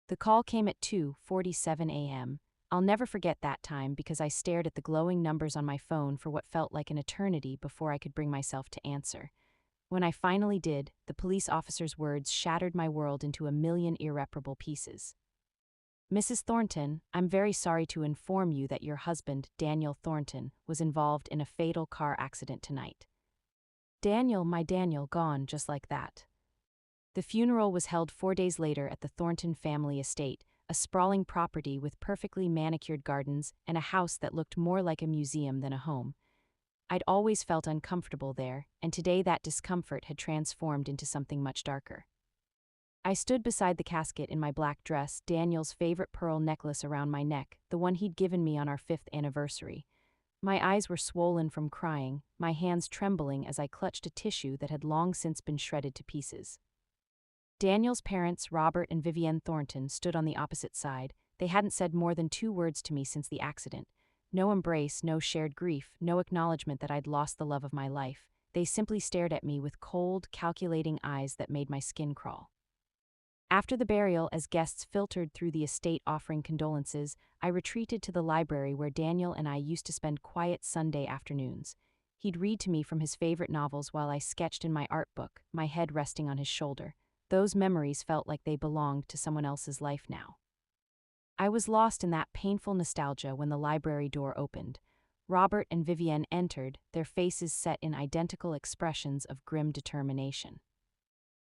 The call came at 2:47 a.m. I'll never forget that time because I stared at the glowing numbers on my phone for what felt like an eternity before I could bring myself to answer. When I finally did, the police officer's words shattered my world into a million irreparable pieces. "Mrs. Thornton, I'm very sorry to inform you that your husband, Daniel Thornton, was involved in a fatal car accident tonight." Daniel, my Daniel, gone just like that. The funeral was held 4 days later at the Thornton family estate, a sprawling property with perfectly manicured gardens and a house that looked more like a museum than a home. I'd always felt uncomfortable there, and today that discomfort had transformed into something much darker. I stood beside the casket in my black dress, Daniel's favorite pearl necklace around my neck, the one he'd given me on our 5th anniversary. My eyes were swollen from crying, my hands trembling as I clutched a tissue that had long since been shredded to pieces. Daniel's parents, Robert and Vivienne Thornton, stood on the opposite side. They hadn't said more than 2 words to me since the accident. No embrace, no shared grief, no acknowledgement that I'd lost the love of my life. They simply stared at me with cold, calculating eyes that made my skin crawl. After the burial, as guests filtered through the estate offering condolences, I retreated to the library where Daniel and I used to spend quiet Sunday afternoons. He'd read to me from his favorite novels while I sketched in my art book, my head resting on his shoulder. Those memories felt like they belonged to someone else's life now. I was lost in that painful nostalgia when the library door opened. Robert and Vivienne entered, their faces set in identical expressions of grim determination.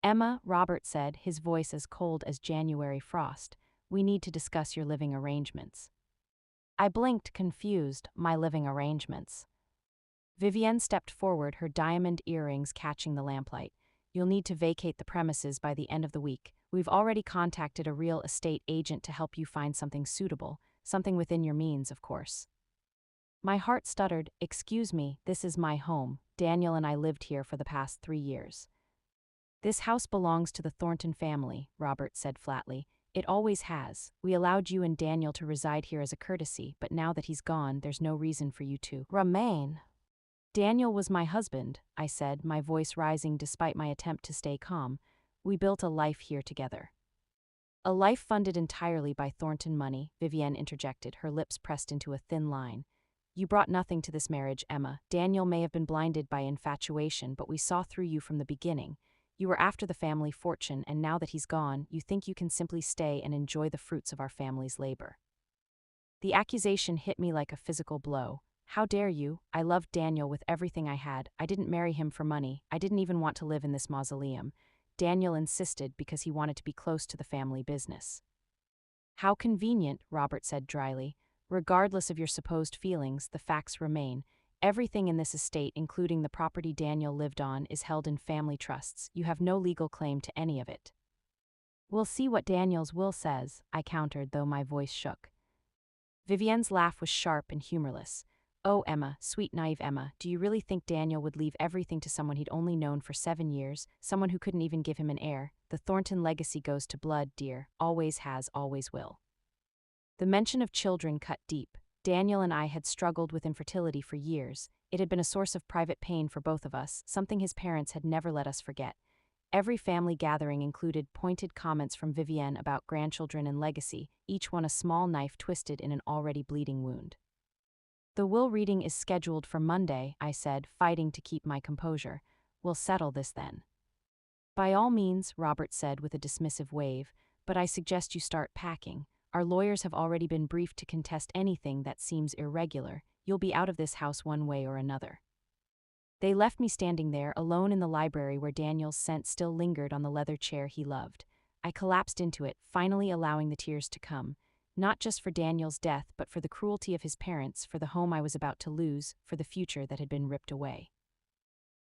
"Emma," Robert said, his voice as cold as January frost, "we need to discuss your living arrangements." I blinked, confused. My living arrangements? Vivienne stepped forward, her diamond earrings catching the lamplight. "You'll need to vacate the premises by the end of the week. We've already contacted a real estate agent to help you find something suitable, something within your means, of course." My heart stuttered. "Excuse me, this is my home. Daniel and I lived here for the past 3 years." "This house belongs to the Thornton family," Robert said flatly. "It always has. We allowed you and Daniel to reside here as a courtesy, but now that he's gone, there's no reason for you to remain." "Daniel was my husband," I said, my voice rising despite my attempt to stay calm. "We built a life here together." "A life funded entirely by Thornton money," Vivienne interjected, her lips pressed into a thin line. "You brought nothing to this marriage, Emma. Daniel may have been blinded by infatuation, but we saw through you from the beginning. You were after the family fortune, and now that he's gone, you think you can simply stay and enjoy the fruits of our family's labor." The accusation hit me like a physical blow. "How dare you? I loved Daniel with everything I had. I didn't marry him for money. I didn't even want to live in this mausoleum. Daniel insisted because he wanted to be close to the family business." "How convenient," Robert said dryly. "Regardless of your supposed feelings, the facts remain. Everything in this estate, including the property Daniel lived on, is held in family trusts. You have no legal claim to any of it." "We'll see what Daniel's will says," I countered, though my voice shook. Vivienne's laugh was sharp and humorless. "Oh, Emma, sweet naive Emma, do you really think Daniel would leave everything to someone he'd only known for 7 years, someone who couldn't even give him an heir? The Thornton legacy goes to blood, dear. Always has, always will." The mention of children cut deep. Daniel and I had struggled with infertility for years. It had been a source of private pain for both of us, something his parents had never let us forget. Every family gathering included pointed comments from Vivienne about grandchildren and legacy, each one a small knife twisted in an already bleeding wound. "The will reading is scheduled for Monday," I said, fighting to keep my composure. "We'll settle this then." "By all means," Robert said with a dismissive wave, "but I suggest you start packing. Our lawyers have already been briefed to contest anything that seems irregular. You'll be out of this house one way or another." They left me standing there, alone in the library where Daniel's scent still lingered on the leather chair he loved. I collapsed into it, finally allowing the tears to come. Not just for Daniel's death, but for the cruelty of his parents, for the home I was about to lose, for the future that had been ripped away.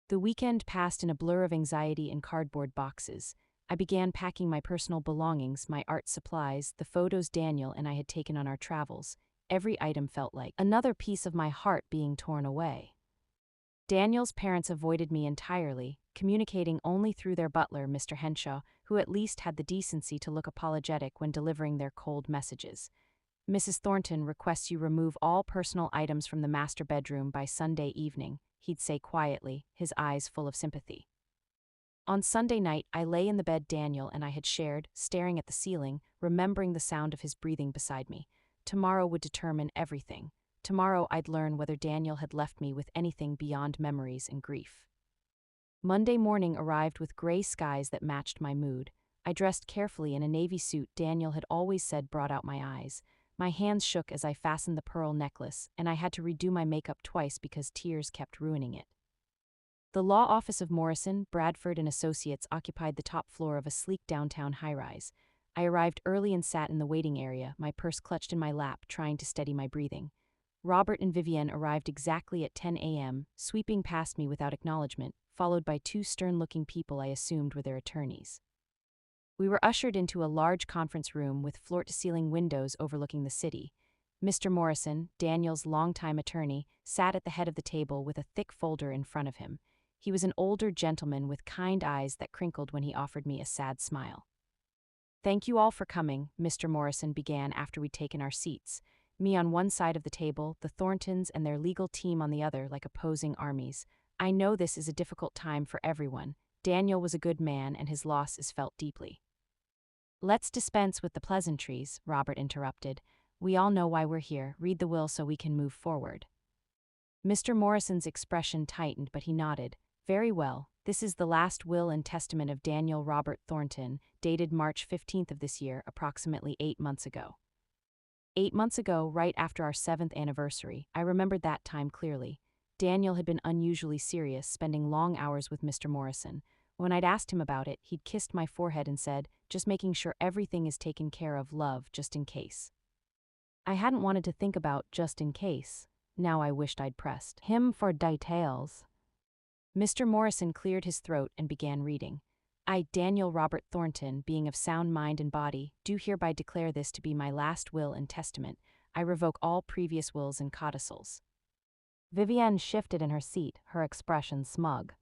The weekend passed in a blur of anxiety and cardboard boxes. I began packing my personal belongings, my art supplies, the photos Daniel and I had taken on our travels. Every item felt like another piece of my heart being torn away. Daniel's parents avoided me entirely, communicating only through their butler, Mr. Henshaw, who at least had the decency to look apologetic when delivering their cold messages. "Mrs. Thornton requests you remove all personal items from the master bedroom by Sunday evening," he'd say quietly, his eyes full of sympathy. On Sunday night, I lay in the bed Daniel and I had shared, staring at the ceiling, remembering the sound of his breathing beside me. Tomorrow would determine everything. Tomorrow I'd learn whether Daniel had left me with anything beyond memories and grief. Monday morning arrived with gray skies that matched my mood. I dressed carefully in a navy suit Daniel had always said brought out my eyes. My hands shook as I fastened the pearl necklace, and I had to redo my makeup twice because tears kept ruining it. The law office of Morrison, Bradford and Associates occupied the top floor of a sleek downtown high-rise. I arrived early and sat in the waiting area, my purse clutched in my lap, trying to steady my breathing. Robert and Vivienne arrived exactly at 10 a.m., sweeping past me without acknowledgement, followed by two stern-looking people I assumed were their attorneys. We were ushered into a large conference room with floor-to-ceiling windows overlooking the city. Mr. Morrison, Daniel's longtime attorney, sat at the head of the table with a thick folder in front of him. He was an older gentleman with kind eyes that crinkled when he offered me a sad smile. "Thank you all for coming," Mr. Morrison began after we'd taken our seats. Me on one side of the table, the Thorntons and their legal team on the other like opposing armies. "I know this is a difficult time for everyone. Daniel was a good man and his loss is felt deeply." "Let's dispense with the pleasantries," Robert interrupted. "We all know why we're here. Read the will so we can move forward." Mr. Morrison's expression tightened, but he nodded. "Very well. This is the last will and testament of Daniel Robert Thornton, dated March 15th of this year, approximately 8 months ago." 8 months ago, right after our 7th anniversary, I remembered that time clearly. Daniel had been unusually serious, spending long hours with Mr. Morrison. When I'd asked him about it, he'd kissed my forehead and said, "Just making sure everything is taken care of, love, just in case." I hadn't wanted to think about just in case. Now I wished I'd pressed him for details. Mr. Morrison cleared his throat and began reading. "I, Daniel Robert Thornton, being of sound mind and body, do hereby declare this to be my last will and testament. I revoke all previous wills and codicils." Vivienne shifted in her seat, her expression smug.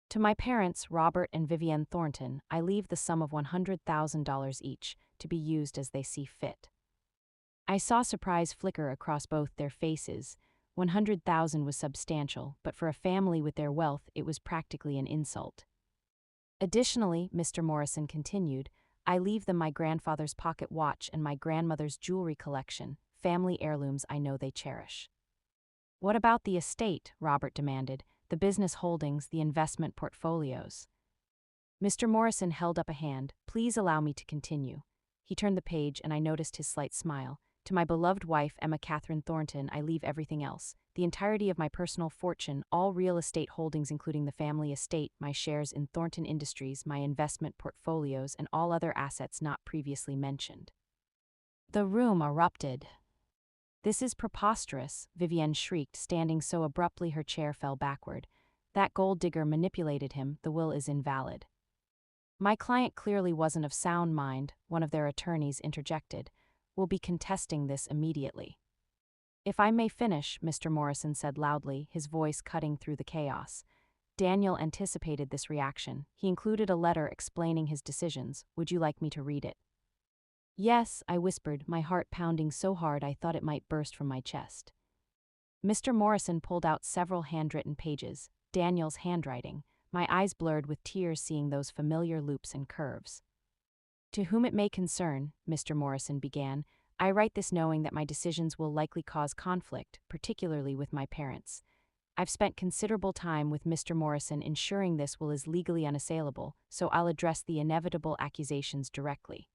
"To my parents, Robert and Vivienne Thornton, I leave the sum of $100,000 each, to be used as they see fit." I saw surprise flicker across both their faces. 100,000 was substantial, but for a family with their wealth, it was practically an insult. "Additionally," Mr. Morrison continued, "I leave them my grandfather's pocket watch and my grandmother's jewelry collection, family heirlooms I know they cherish." "What about the estate?" Robert demanded. "The business holdings, the investment portfolios?" Mr. Morrison held up a hand. "Please allow me to continue." He turned the page and I noticed his slight smile. "To my beloved wife, Emma Catherine Thornton, I leave everything else. The entirety of my personal fortune, all real estate holdings including the family estate, my shares in Thornton Industries, my investment portfolios, and all other assets not previously mentioned." The room erupted. "This is preposterous," Vivienne shrieked, standing so abruptly her chair fell backward. "That gold digger manipulated him. The will is invalid." "My client clearly wasn't of sound mind," one of their attorneys interjected. "We'll be contesting this immediately." "If I may finish," Mr. Morrison said loudly, his voice cutting through the chaos. Daniel anticipated this reaction. He included a letter explaining his decisions. "Would you like me to read it?" "Yes," I whispered, my heart pounding so hard I thought it might burst from my chest. Mr. Morrison pulled out several handwritten pages, Daniel's handwriting, my eyes blurred with tears seeing those familiar loops and curves. "To whom it may concern," Mr. Morrison began, "I write this knowing that my decisions will likely cause conflict, particularly with my parents. I've spent considerable time with Mr. Morrison ensuring this will is legally unassailable, so I'll address the inevitable accusations directly.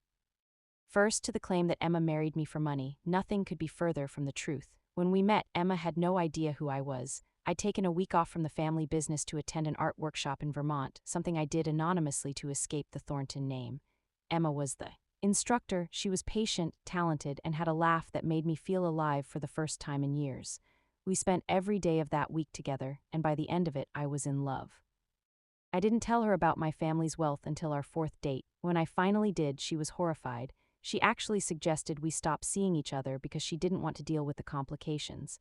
First, to the claim that Emma married me for money, nothing could be further from the truth. When we met, Emma had no idea who I was. I'd taken a week off from the family business to attend an art workshop in Vermont, something I did anonymously to escape the Thornton name. Emma was the instructor. She was patient, talented, and had a laugh that made me feel alive for the first time in years. We spent every day of that week together, and by the end of it, I was in love. I didn't tell her about my family's wealth until our 4th date. When I finally did, she was horrified. She actually suggested we stop seeing each other because she didn't want to deal with the complications.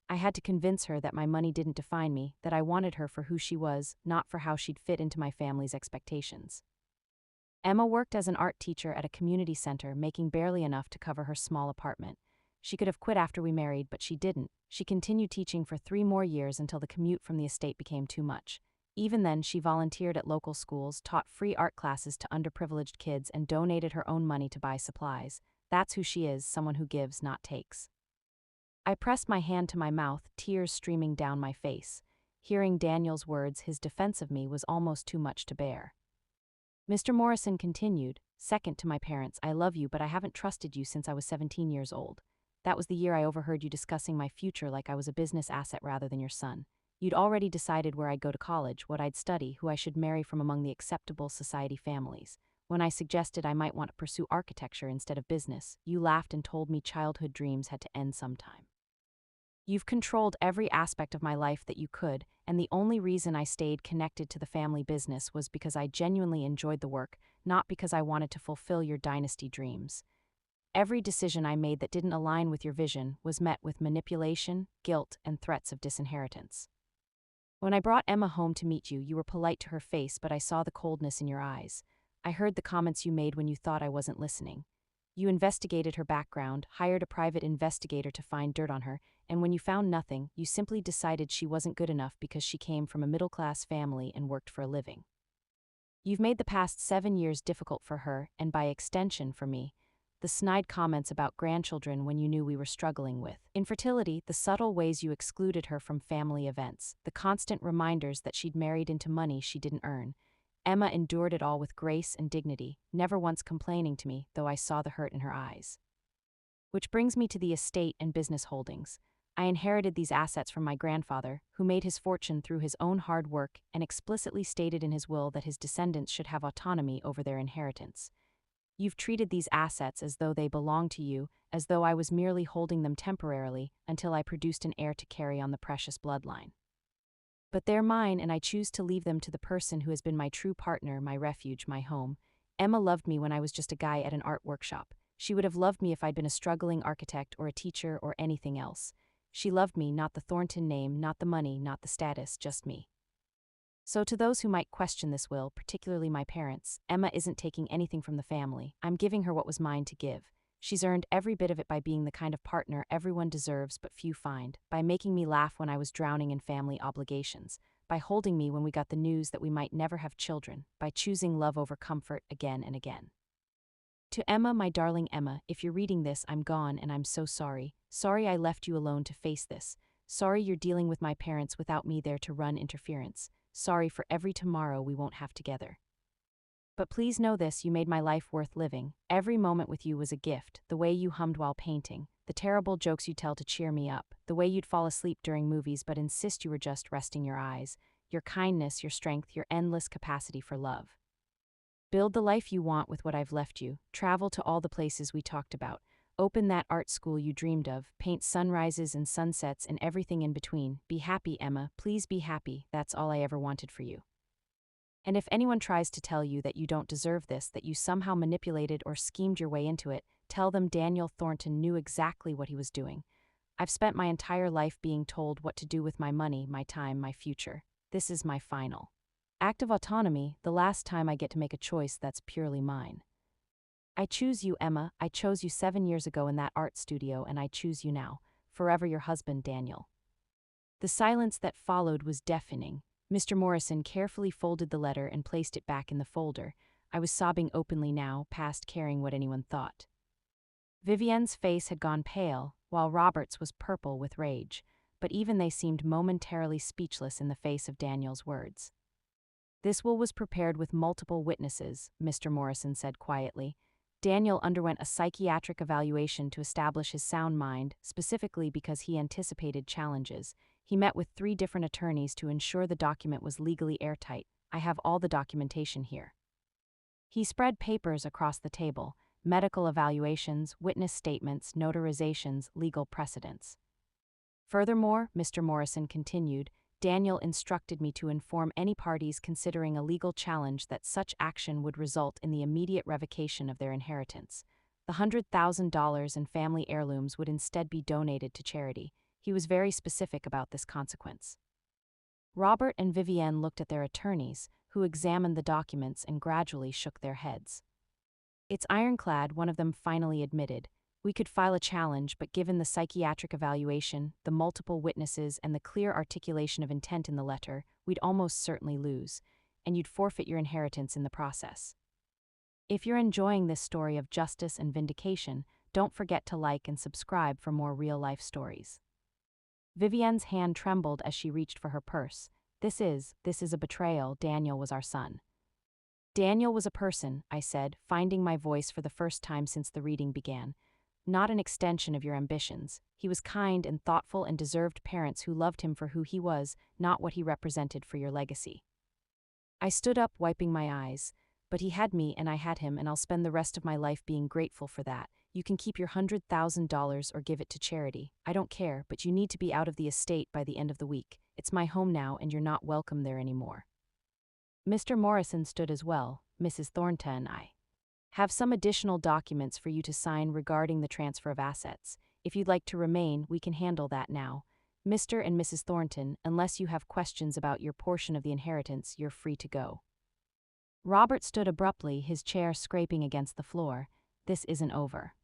I had to convince her that my money didn't define me, that I wanted her for who she was, not for how she'd fit into my family's expectations. Emma worked as an art teacher at a community center, making barely enough to cover her small apartment. She could have quit after we married, but she didn't. She continued teaching for 3 more years until the commute from the estate became too much. Even then, she volunteered at local schools, taught free art classes to underprivileged kids, and donated her own money to buy supplies. That's who she is, someone who gives, not takes. I pressed my hand to my mouth, tears streaming down my face. Hearing Daniel's words, his defense of me was almost too much to bear. Mr. Morrison continued, "Second to my parents, I love you, but I haven't trusted you since I was 17 years old. That was the year I overheard you discussing my future like I was a business asset rather than your son. You'd already decided where I'd go to college, what I'd study, who I should marry from among the acceptable society families. When I suggested I might want to pursue architecture instead of business, you laughed and told me childhood dreams had to end sometime. You've controlled every aspect of my life that you could, and the only reason I stayed connected to the family business was because I genuinely enjoyed the work, not because I wanted to fulfill your dynasty dreams. Every decision I made that didn't align with your vision was met with manipulation, guilt, and threats of disinheritance. When I brought Emma home to meet you, you were polite to her face, but I saw the coldness in your eyes. I heard the comments you made when you thought I wasn't listening. You investigated her background, hired a private investigator to find dirt on her, and when you found nothing, you simply decided she wasn't good enough because she came from a middle-class family and worked for a living. You've made the past 7 years difficult for her, and by extension for me. The snide comments about grandchildren when you knew we were struggling with infertility, the subtle ways you excluded her from family events, the constant reminders that she'd married into money she didn't earn. Emma endured it all with grace and dignity, never once complaining to me, though I saw the hurt in her eyes. Which brings me to the estate and business holdings. I inherited these assets from my grandfather, who made his fortune through his own hard work and explicitly stated in his will that his descendants should have autonomy over their inheritance. You've treated these assets as though they belonged to you, as though I was merely holding them temporarily until I produced an heir to carry on the precious bloodline. But they're mine, and I choose to leave them to the person who has been my true partner, my refuge, my home. Emma loved me when I was just a guy at an art workshop. She would have loved me if I'd been a struggling architect or a teacher or anything else. She loved me, not the Thornton name, not the money, not the status, just me. So to those who might question this will, particularly my parents, Emma isn't taking anything from the family. I'm giving her what was mine to give. She's earned every bit of it by being the kind of partner everyone deserves but few find, by making me laugh when I was drowning in family obligations, by holding me when we got the news that we might never have children, by choosing love over comfort again and again. To Emma, my darling Emma, if you're reading this, I'm gone and I'm so sorry. Sorry I left you alone to face this. Sorry you're dealing with my parents without me there to run interference. Sorry for every tomorrow we won't have together. But please know this, you made my life worth living. Every moment with you was a gift, the way you hummed while painting, the terrible jokes you tell to cheer me up, the way you'd fall asleep during movies but insist you were just resting your eyes, your kindness, your strength, your endless capacity for love. Build the life you want with what I've left you, travel to all the places we talked about, open that art school you dreamed of, paint sunrises and sunsets and everything in between. Be happy, Emma, please be happy, that's all I ever wanted for you. And if anyone tries to tell you that you don't deserve this, that you somehow manipulated or schemed your way into it, tell them Daniel Thornton knew exactly what he was doing. I've spent my entire life being told what to do with my money, my time, my future. This is my final act of autonomy, the last time I get to make a choice that's purely mine. I choose you, Emma. I chose you 7 years ago in that art studio, and I choose you now. Forever your husband, Daniel. The silence that followed was deafening. Mr. Morrison carefully folded the letter and placed it back in the folder. I was sobbing openly now, past caring what anyone thought. Vivienne's face had gone pale, while Robert's was purple with rage, but even they seemed momentarily speechless in the face of Daniel's words. This will was prepared with multiple witnesses, Mr. Morrison said quietly. Daniel underwent a psychiatric evaluation to establish his sound mind, specifically because he anticipated challenges. He met with 3 different attorneys to ensure the document was legally airtight. I have all the documentation here. He spread papers across the table, medical evaluations, witness statements, notarizations, legal precedents. Furthermore, Mr. Morrison continued, Daniel instructed me to inform any parties considering a legal challenge that such action would result in the immediate revocation of their inheritance. The $100,000 in family heirlooms would instead be donated to charity. He was very specific about this consequence. Robert and Vivienne looked at their attorneys, who examined the documents and gradually shook their heads. It's ironclad, one of them finally admitted. We could file a challenge, but given the psychiatric evaluation, the multiple witnesses, and the clear articulation of intent in the letter, we'd almost certainly lose, and you'd forfeit your inheritance in the process. If you're enjoying this story of justice and vindication, don't forget to like and subscribe for more real-life stories. Vivienne's hand trembled as she reached for her purse. This is a betrayal. Daniel was our son. Daniel was a person, I said, finding my voice for the first time since the reading began. Not an extension of your ambitions. He was kind and thoughtful and deserved parents who loved him for who he was, not what he represented for your legacy. I stood up, wiping my eyes. But he had me and I had him, and I'll spend the rest of my life being grateful for that. You can keep your $100,000 or give it to charity. I don't care, but you need to be out of the estate by the end of the week. It's my home now and you're not welcome there anymore. Mr. Morrison stood as well. Mrs. Thornton and I have some additional documents for you to sign regarding the transfer of assets. If you'd like to remain, we can handle that now. Mr. and Mrs. Thornton, unless you have questions about your portion of the inheritance, you're free to go. Robert stood abruptly, his chair scraping against the floor. This isn't over.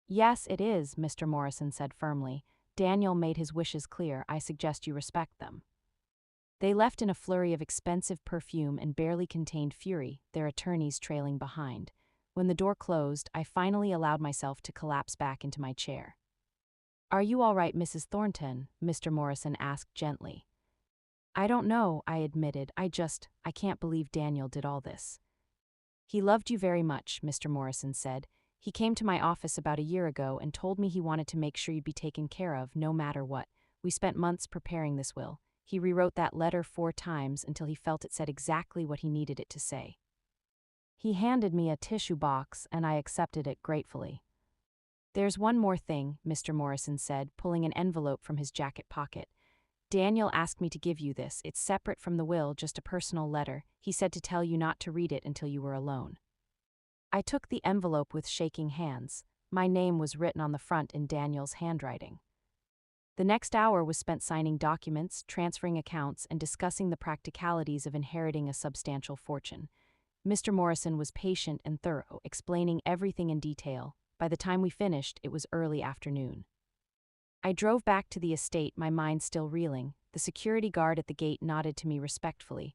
Yes, it is, Mr. Morrison said firmly. Daniel made his wishes clear. I suggest you respect them. They left in a flurry of expensive perfume and barely contained fury, their attorneys trailing behind. When the door closed, I finally allowed myself to collapse back into my chair. Are you all right, Mrs. Thornton? Mr. Morrison asked gently. I don't know, I admitted. I can't believe Daniel did all this. He loved you very much, Mr. Morrison said. He came to my office about a year ago and told me he wanted to make sure you'd be taken care of, no matter what. We spent months preparing this will. He rewrote that letter 4 times until he felt it said exactly what he needed it to say. He handed me a tissue box and I accepted it gratefully. There's one more thing, Mr. Morrison said, pulling an envelope from his jacket pocket. Daniel asked me to give you this. It's separate from the will, just a personal letter. He said to tell you not to read it until you were alone. I took the envelope with shaking hands. My name was written on the front in Daniel's handwriting. The next hour was spent signing documents, transferring accounts, and discussing the practicalities of inheriting a substantial fortune. Mr. Morrison was patient and thorough, explaining everything in detail. By the time we finished, it was early afternoon. I drove back to the estate, my mind still reeling. The security guard at the gate nodded to me respectfully.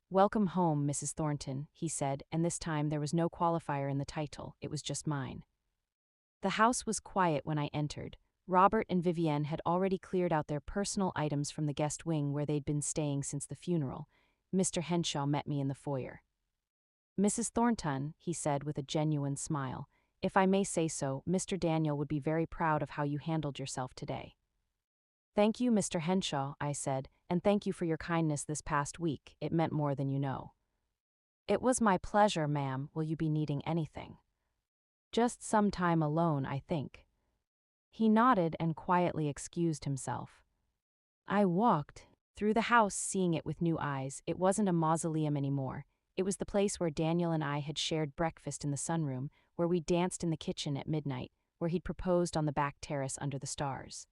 Welcome home, Mrs. Thornton, he said, and this time there was no qualifier in the title, it was just mine. The house was quiet when I entered. Robert and Vivienne had already cleared out their personal items from the guest wing where they'd been staying since the funeral. Mr. Henshaw met me in the foyer. Mrs. Thornton, he said with a genuine smile, if I may say so, Mr. Daniel would be very proud of how you handled yourself today. Thank you, Mr. Henshaw, I said, and thank you for your kindness this past week. It meant more than you know. It was my pleasure, ma'am. Will you be needing anything? Just some time alone, I think. He nodded and quietly excused himself. I walked through the house, seeing it with new eyes. It wasn't a mausoleum anymore. It was the place where Daniel and I had shared breakfast in the sunroom, where we danced in the kitchen at midnight, where he'd proposed on the back terrace under the stars.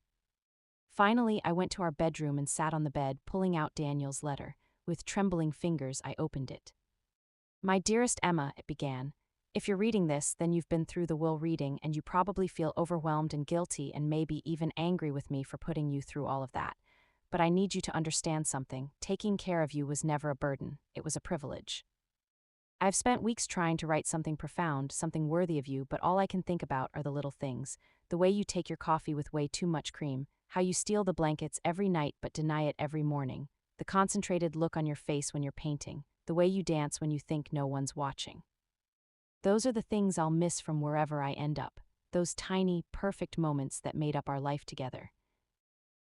Finally, I went to our bedroom and sat on the bed, pulling out Daniel's letter. With trembling fingers, I opened it. My dearest Emma, it began. If you're reading this, then you've been through the will reading and you probably feel overwhelmed and guilty and maybe even angry with me for putting you through all of that. But I need you to understand something. Taking care of you was never a burden. It was a privilege. I've spent weeks trying to write something profound, something worthy of you, but all I can think about are the little things. The way you take your coffee with way too much cream, how you steal the blankets every night but deny it every morning, the concentrated look on your face when you're painting, the way you dance when you think no one's watching. Those are the things I'll miss from wherever I end up, those tiny, perfect moments that made up our life together.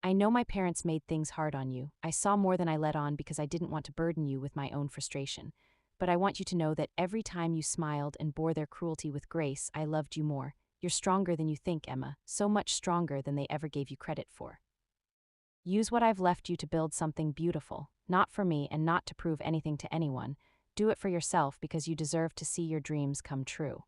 I know my parents made things hard on you. I saw more than I let on because I didn't want to burden you with my own frustration. But I want you to know that every time you smiled and bore their cruelty with grace, I loved you more. You're stronger than you think, Emma, so much stronger than they ever gave you credit for. Use what I've left you to build something beautiful, not for me and not to prove anything to anyone. Do it for yourself because you deserve to see your dreams come true.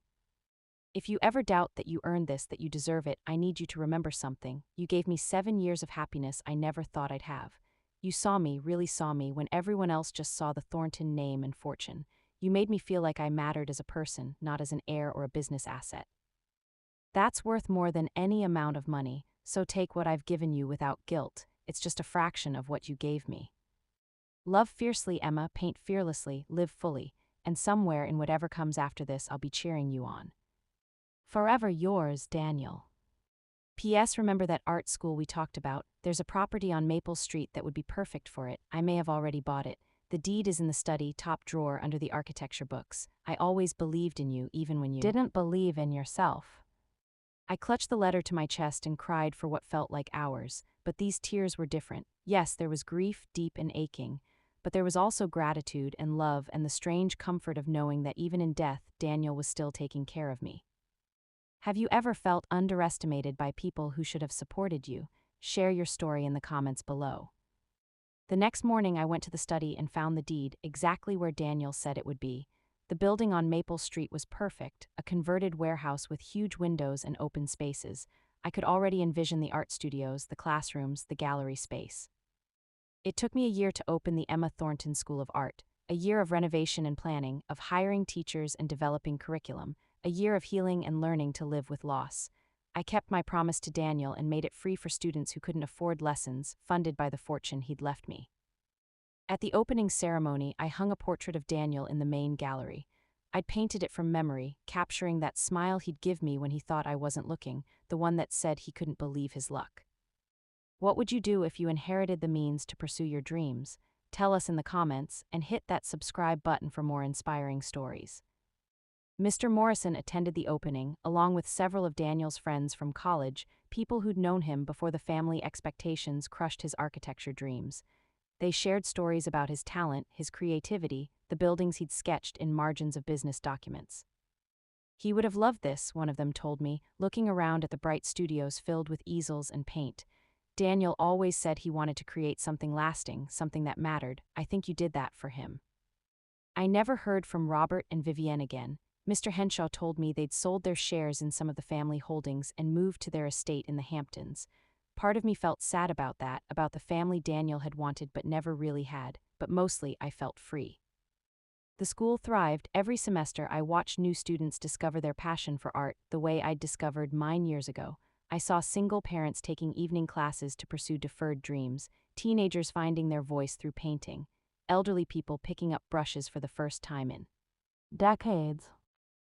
If you ever doubt that you earned this, that you deserve it, I need you to remember something. You gave me 7 years of happiness I never thought I'd have. You saw me, really saw me, when everyone else just saw the Thornton name and fortune. You made me feel like I mattered as a person, not as an heir or a business asset. That's worth more than any amount of money, so take what I've given you without guilt. It's just a fraction of what you gave me. Love fiercely, Emma, paint fearlessly, live fully, and somewhere in whatever comes after this, I'll be cheering you on. Forever yours, Daniel. P.S. Remember that art school we talked about? There's a property on Maple Street that would be perfect for it. I may have already bought it. The deed is in the study, top drawer under the architecture books. I always believed in you, even when you didn't believe in yourself. I clutched the letter to my chest and cried for what felt like hours, but these tears were different. Yes, there was grief, deep and aching, but there was also gratitude and love and the strange comfort of knowing that even in death, Daniel was still taking care of me. Have you ever felt underestimated by people who should have supported you? Share your story in the comments below. The next morning, I went to the study and found the deed exactly where Daniel said it would be. The building on Maple Street was perfect, a converted warehouse with huge windows and open spaces. I could already envision the art studios, the classrooms, the gallery space. It took me a year to open the Emma Thornton School of Art, a year of renovation and planning, of hiring teachers and developing curriculum, a year of healing and learning to live with loss. I kept my promise to Daniel and made it free for students who couldn't afford lessons, funded by the fortune he'd left me. At the opening ceremony, I hung a portrait of Daniel in the main gallery. I'd painted it from memory, capturing that smile he'd give me when he thought I wasn't looking, the one that said he couldn't believe his luck. What would you do if you inherited the means to pursue your dreams? Tell us in the comments, and hit that subscribe button for more inspiring stories. Mr. Morrison attended the opening, along with several of Daniel's friends from college, people who'd known him before the family expectations crushed his architecture dreams. They shared stories about his talent, his creativity, the buildings he'd sketched in margins of business documents. He would have loved this, one of them told me, looking around at the bright studios filled with easels and paint. Daniel always said he wanted to create something lasting, something that mattered. I think you did that for him. I never heard from Robert and Vivienne again. Mr. Henshaw told me they'd sold their shares in some of the family holdings and moved to their estate in the Hamptons. Part of me felt sad about that, about the family Daniel had wanted but never really had, but mostly I felt free. The school thrived. Every semester I watched new students discover their passion for art the way I'd discovered mine years ago. I saw single parents taking evening classes to pursue deferred dreams, teenagers finding their voice through painting, elderly people picking up brushes for the first time in decades.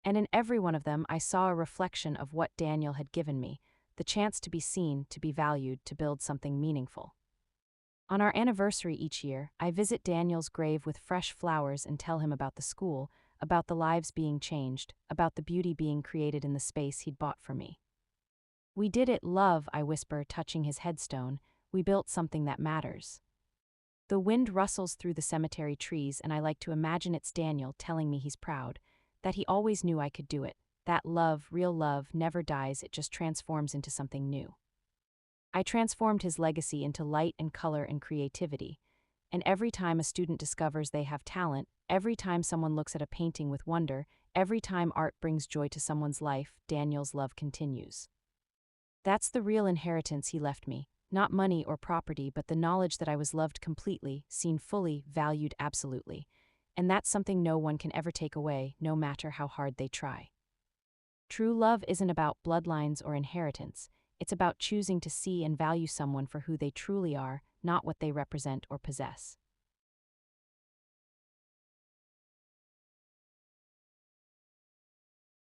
And in every one of them I saw a reflection of what Daniel had given me, the chance to be seen, to be valued, to build something meaningful. On our anniversary each year, I visit Daniel's grave with fresh flowers and tell him about the school, about the lives being changed, about the beauty being created in the space he'd bought for me. We did it, love, I whisper, touching his headstone. We built something that matters. The wind rustles through the cemetery trees, and I like to imagine it's Daniel telling me he's proud, that he always knew I could do it. That love, real love, never dies, it just transforms into something new. I transformed his legacy into light and color and creativity. And every time a student discovers they have talent, every time someone looks at a painting with wonder, every time art brings joy to someone's life, Daniel's love continues. That's the real inheritance he left me, not money or property, but the knowledge that I was loved completely, seen fully, valued absolutely. And that's something no one can ever take away, no matter how hard they try. True love isn't about bloodlines or inheritance. It's about choosing to see and value someone for who they truly are, not what they represent or possess.